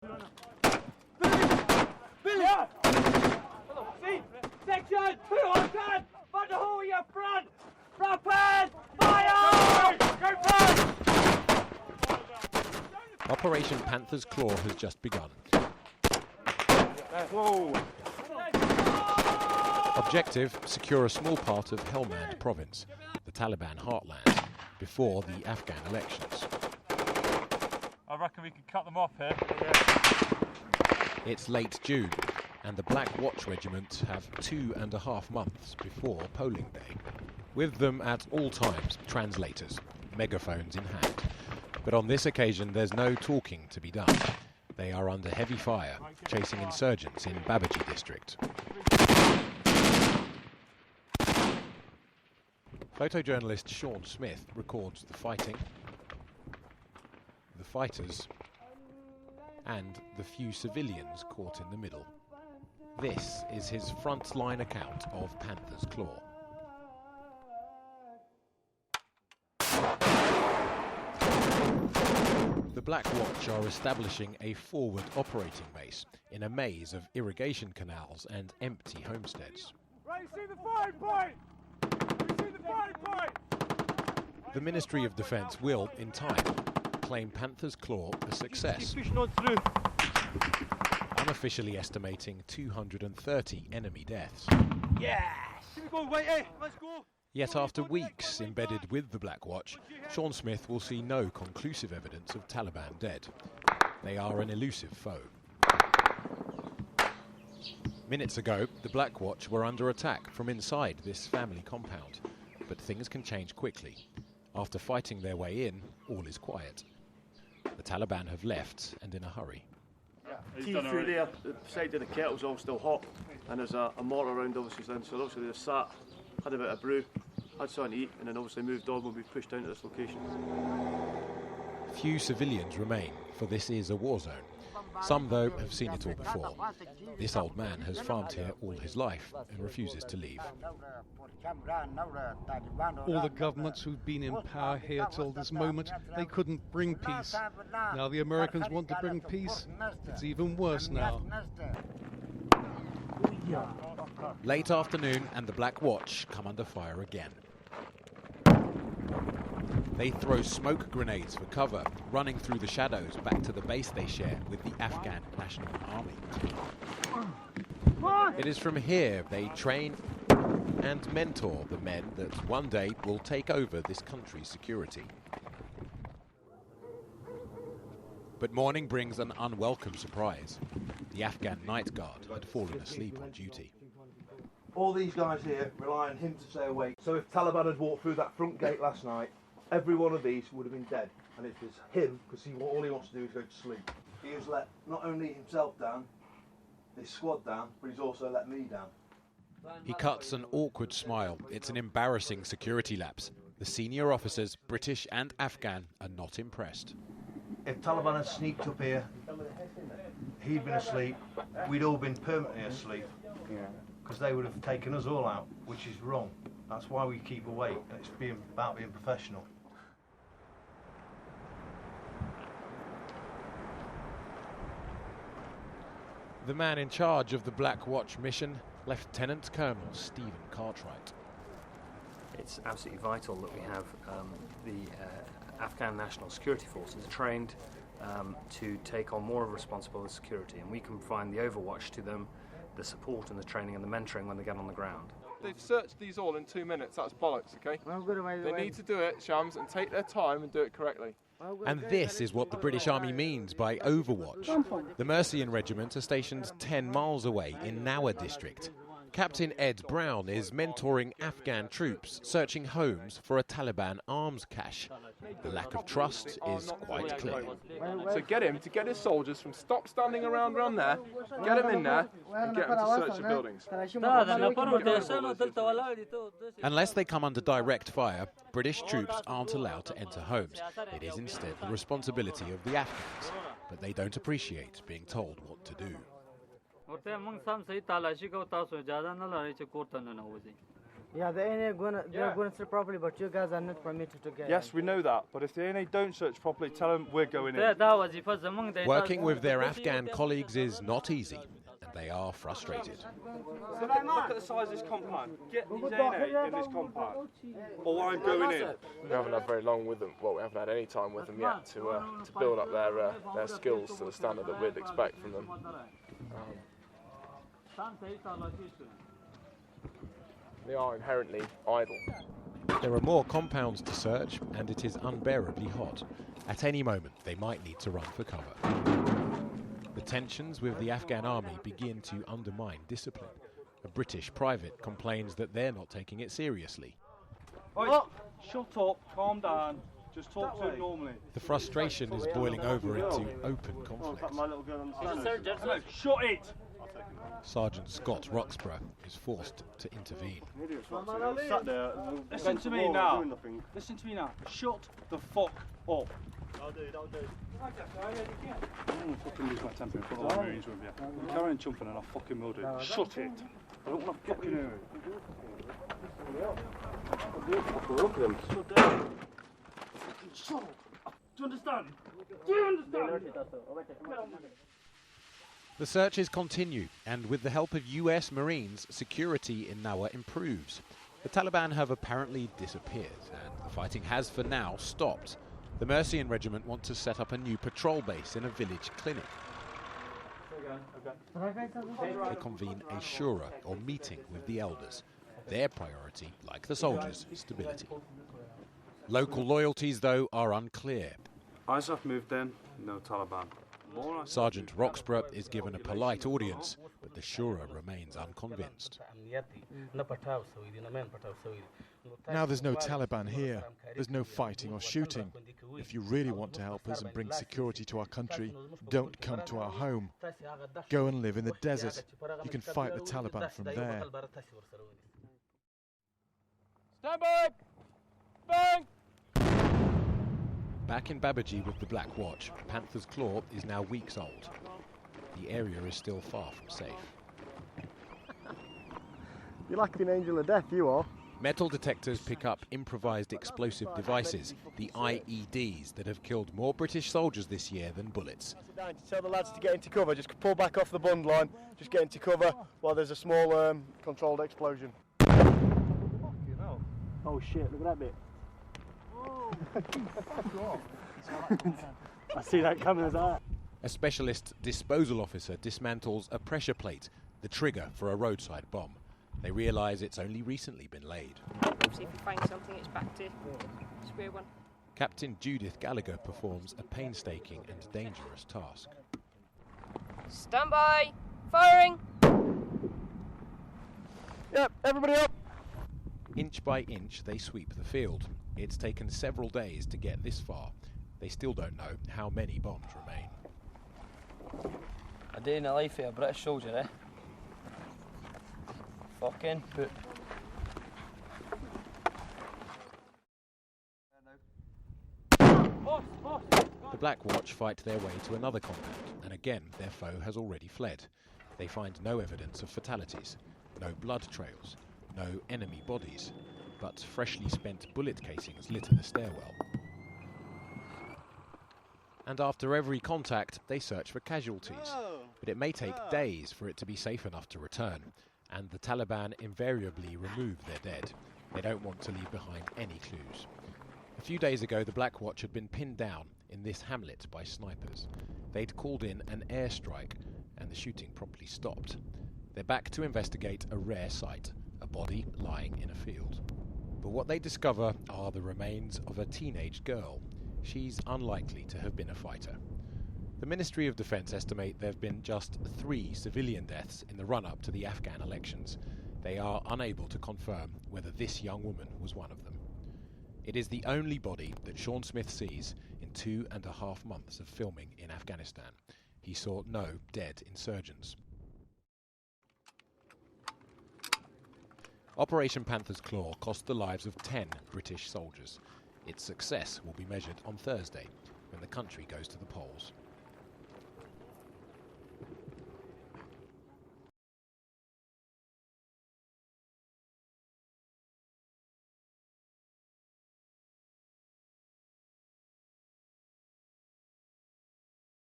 Section 200! Find the hole in your front! Rapid! Fire! Go front! Operation Panther's Claw has just begun. Whoa. Objective, secure a small part of Helmand province, the Taliban heartland, before the Afghan elections. I reckon we can cut them off here. It's late June, and the Black Watch Regiment have 2.5 months before polling day. With them at all times, translators, megaphones in hand. But on this occasion, there's no talking to be done. They are under heavy fire, chasing insurgents in Babaji district. Photojournalist Sean Smith records the fighting, the fighters, and the few civilians caught in the middle. This is his frontline account of Panther's Claw. The Black Watch are establishing a forward operating base in a maze of irrigation canals and empty homesteads. Right, you see the firing point! You see the firing point! The Ministry of Defence will, in time, claim Panther's Claw a success, unofficially estimating 230 enemy deaths. Yes! Here we go, Whitey, let's go! Yet after weeks embedded with the Black Watch, Sean Smith will see no conclusive evidence of Taliban dead. They are an elusive foe. Minutes ago, the Black Watch were under attack from inside this family compound. But things can change quickly. After fighting their way in, all is quiet. The Taliban have left, and in a hurry. Tea through there, the side of the kettle's all still hot, and there's a mortar around obviously then, so obviously they sat, had a bit of brew, had something to eat, and then obviously moved on when we pushed down to this location. Few civilians remain, for this is a war zone. Some, though, have seen it all before. This old man has farmed here all his life and refuses to leave. All the governments who've been in power here till this moment, they couldn't bring peace. Now the Americans want to bring peace. It's even worse now. Late afternoon, and the Black Watch come under fire again. They throw smoke grenades for cover, running through the shadows back to the base they share with the Afghan National Army. It is from here they train and mentor the men that one day will take over this country's security. But morning brings an unwelcome surprise. The Afghan night guard had fallen asleep on duty. All these guys here rely on him to stay awake. So if Taliban had walked through that front gate last night, every one of these would have been dead. And it was him, because all he wants to do is go to sleep. He has let not only himself down, his squad down, but he's also let me down. He cuts an awkward smile. It's an embarrassing security lapse. The senior officers, British and Afghan, are not impressed. If Taliban had sneaked up here, he'd been asleep, we'd all been permanently asleep. Because they would have taken us all out, which is wrong. That's why we keep awake, and it's about being professional. The man in charge of the Black Watch mission, Lieutenant Colonel Stephen Cartwright. It's absolutely vital that we have the Afghan National Security Forces trained to take on more of responsibility of security, and we can provide the overwatch to them, the support and the training and the mentoring when they get on the ground. They've searched these all in 2 minutes, that's bollocks, okay? They need to do it, Shams, and take their time and do it correctly. And this is what the British Army means by overwatch. The Mercian Regiment are stationed 10 miles away in Nawa district. Captain Ed Brown is mentoring Afghan troops searching homes for a Taliban arms cache. The lack of trust is quite clear. So get him to get his soldiers from stop standing around there, get him in there and get them to search the buildings. Unless they come under direct fire, British troops aren't allowed to enter homes. It is instead the responsibility of the Afghans, but they don't appreciate being told what to do. Yeah, the NA they're going to search properly, but you guys are not permitted to get in. Yes, we know that, but if the NA don't search properly, tell them we're going in. Working with their Afghan colleagues is not easy, and they are frustrated. Look at the size of this compound. Get these NA in this compound, or I'm going in. We haven't had very long with them. Well, we haven't had any time with them yet to build up their skills to the standard that we'd expect from them. They are inherently idle. There are more compounds to search, and it is unbearably hot. At any moment, they might need to run for cover. The tensions with the Afghan army begin to undermine discipline. A British private complains that they're not taking it seriously. Oh, shut up, calm down, just talk to him normally. The frustration is boiling over into open conflict. Shut it! Sergeant Scott Roxburgh is forced to intervene. Listen to me now. Listen to me now. Shut the fuck up. I'll do. I'm gonna fucking lose my temper and put all my range with you. Carry on jumping and I fucking will do. Shut it. I don't want to fucking hear it. Look at them. Shut up. Do you understand? Do you understand? The searches continue, and with the help of US Marines, security in Nawa improves. The Taliban have apparently disappeared, and the fighting has for now stopped. The Mercian Regiment want to set up a new patrol base in a village clinic. They convene a shura, or meeting, with the elders. Their priority, like the soldiers, is stability. Local loyalties, though, are unclear. ISAF moved in, no Taliban. Sergeant Roxburgh is given a polite audience, but the shura remains unconvinced. Now there's no Taliban here. There's no fighting or shooting. If you really want to help us and bring security to our country, don't come to our home. Go and live in the desert. You can fight the Taliban from there. Stand back! Bang! Back in Babaji with the Black Watch, Panther's claw is now weeks old. The area is still far from safe. You're like an angel of death, you are. Metal detectors pick up improvised explosive devices, the IEDs, that have killed more British soldiers this year than bullets. Tell the lads to get into cover, just pull back off the bund line, just get into cover while there's a small controlled explosion. Oh shit, look at that bit. I see that coming as that. A specialist disposal officer dismantles a pressure plate, the trigger for a roadside bomb. They realise it's only recently been laid. See if you find something, it's back to square one. Captain Judith Gallagher performs a painstaking and dangerous task. Stand by! Firing! Yep, everybody up! Inch by inch, they sweep the field. It's taken several days to get this far. They still don't know how many bombs remain. A day in the life of a British soldier, eh? Fucking poop. The Black Watch fight their way to another compound, and again their foe has already fled. They find no evidence of fatalities, no blood trails, no enemy bodies, but freshly spent bullet casings litter the stairwell. And after every contact, they search for casualties. But it may take days for it to be safe enough to return, and the Taliban invariably remove their dead. They don't want to leave behind any clues. A few days ago, the Black Watch had been pinned down in this hamlet by snipers. They'd called in an airstrike, and the shooting promptly stopped. They're back to investigate a rare sight, a body lying in a field. But what they discover are the remains of a teenage girl. She's unlikely to have been a fighter. The Ministry of Defence estimate there have been just 3 civilian deaths in the run-up to the Afghan elections. They are unable to confirm whether this young woman was one of them. It is the only body that Sean Smith sees in 2.5 months of filming in Afghanistan. He saw no dead insurgents. Operation Panther's Claw cost the lives of 10 British soldiers. Its success will be measured on Thursday, when the country goes to the polls.